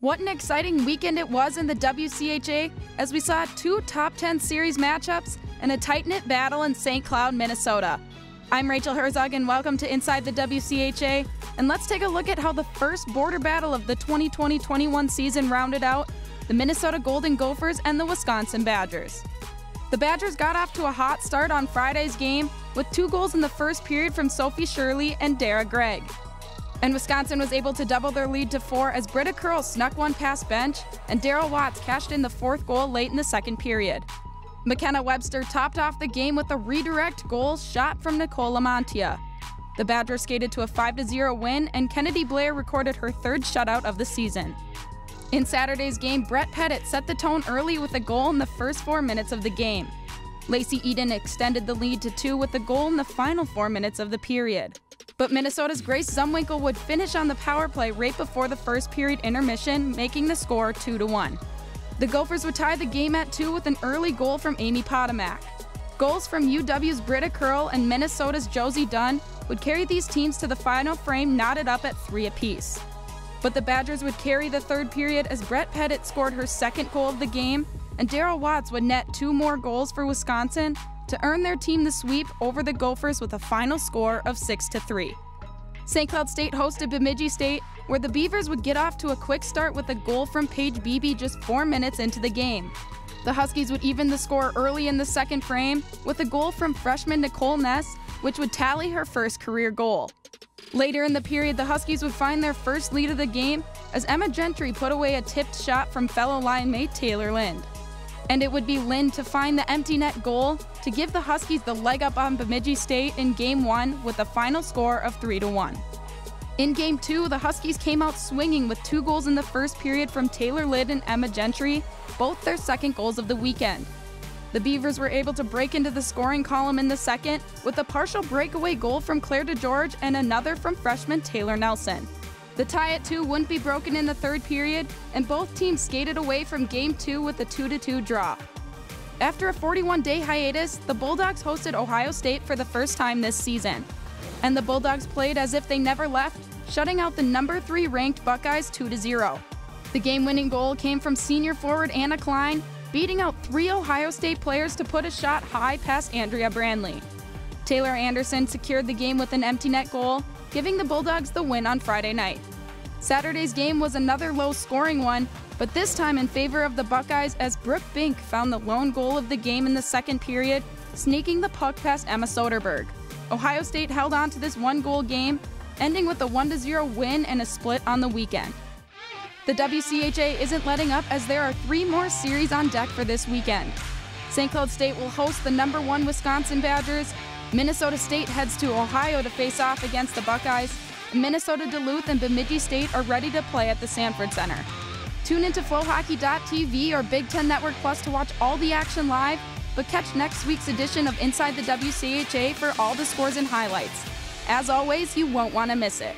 What an exciting weekend it was in the WCHA as we saw two top 10 series matchups and a tight-knit battle in St. Cloud, Minnesota. I'm Rachel Herzog and welcome to Inside the WCHA, and let's take a look at how the first border battle of the 2020-21 season rounded out the Minnesota Golden Gophers and the Wisconsin Badgers. The Badgers got off to a hot start on Friday's game with 2 goals in the first period from Sophie Shirley and Dara Gregg. And Wisconsin was able to double their lead to 4 as Britta Curl snuck one past bench and Daryl Watts cashed in the 4th goal late in the second period. McKenna Webster topped off the game with a redirect goal shot from Nicole Lamantia. The Badgers skated to a 5-0 win and Kennedy Blair recorded her 3rd shutout of the season. In Saturday's game, Brett Pettit set the tone early with a goal in the first 4 minutes of the game. Lacey Eden extended the lead to 2 with a goal in the final 4 minutes of the period. But Minnesota's Grace Zumwinkle would finish on the power play right before the first period intermission, making the score 2-1. The Gophers would tie the game at 2 with an early goal from Amy Potomac. Goals from UW's Britta Curl and Minnesota's Josie Dunn would carry these teams to the final frame knotted up at 3 apiece. But the Badgers would carry the 3rd period as Brett Pettit scored her 2nd goal of the game, and Daryl Watts would net 2 more goals for Wisconsin to earn their team the sweep over the Gophers with a final score of 6-3. St. Cloud State hosted Bemidji State, where the Beavers would get off to a quick start with a goal from Paige Beebe just 4 minutes into the game. The Huskies would even the score early in the second frame with a goal from freshman Nicole Ness, which would tally her first career goal. Later in the period, the Huskies would find their first lead of the game as Emma Gentry put away a tipped shot from fellow line mate Taylor Lind. And it would be Lind to find the empty net goal to give the Huskies the leg up on Bemidji State in Game 1 with a final score of 3-1. In Game 2, the Huskies came out swinging with 2 goals in the first period from Taylor Lind and Emma Gentry, both their 2nd goals of the weekend. The Beavers were able to break into the scoring column in the second with a partial breakaway goal from Claire DeGeorge and another from freshman Taylor Nelson. The tie at 2 wouldn't be broken in the 3rd period, and both teams skated away from Game 2 with a 2-2 draw. After a 41-day hiatus, the Bulldogs hosted Ohio State for the first time this season. And the Bulldogs played as if they never left, shutting out the number 3 ranked Buckeyes 2-0. The game-winning goal came from senior forward Anna Klein, beating out 3 Ohio State players to put a shot high past Andrea Brandley. Taylor Anderson secured the game with an empty net goal, giving the Bulldogs the win on Friday night. Saturday's game was another low-scoring one, but this time in favor of the Buckeyes as Brooke Bink found the lone goal of the game in the second period, sneaking the puck past Emma Soderberg. Ohio State held on to this 1-goal game, ending with a 1-0 win and a split on the weekend. The WCHA isn't letting up as there are 3 more series on deck for this weekend. St. Cloud State will host the number 1 Wisconsin Badgers, Minnesota State heads to Ohio to face off against the Buckeyes, and Minnesota Duluth and Bemidji State are ready to play at the Sanford Center. Tune into FlowHockey.tv or Big Ten Network Plus to watch all the action live, but catch next week's edition of Inside the WCHA for all the scores and highlights. As always, you won't want to miss it.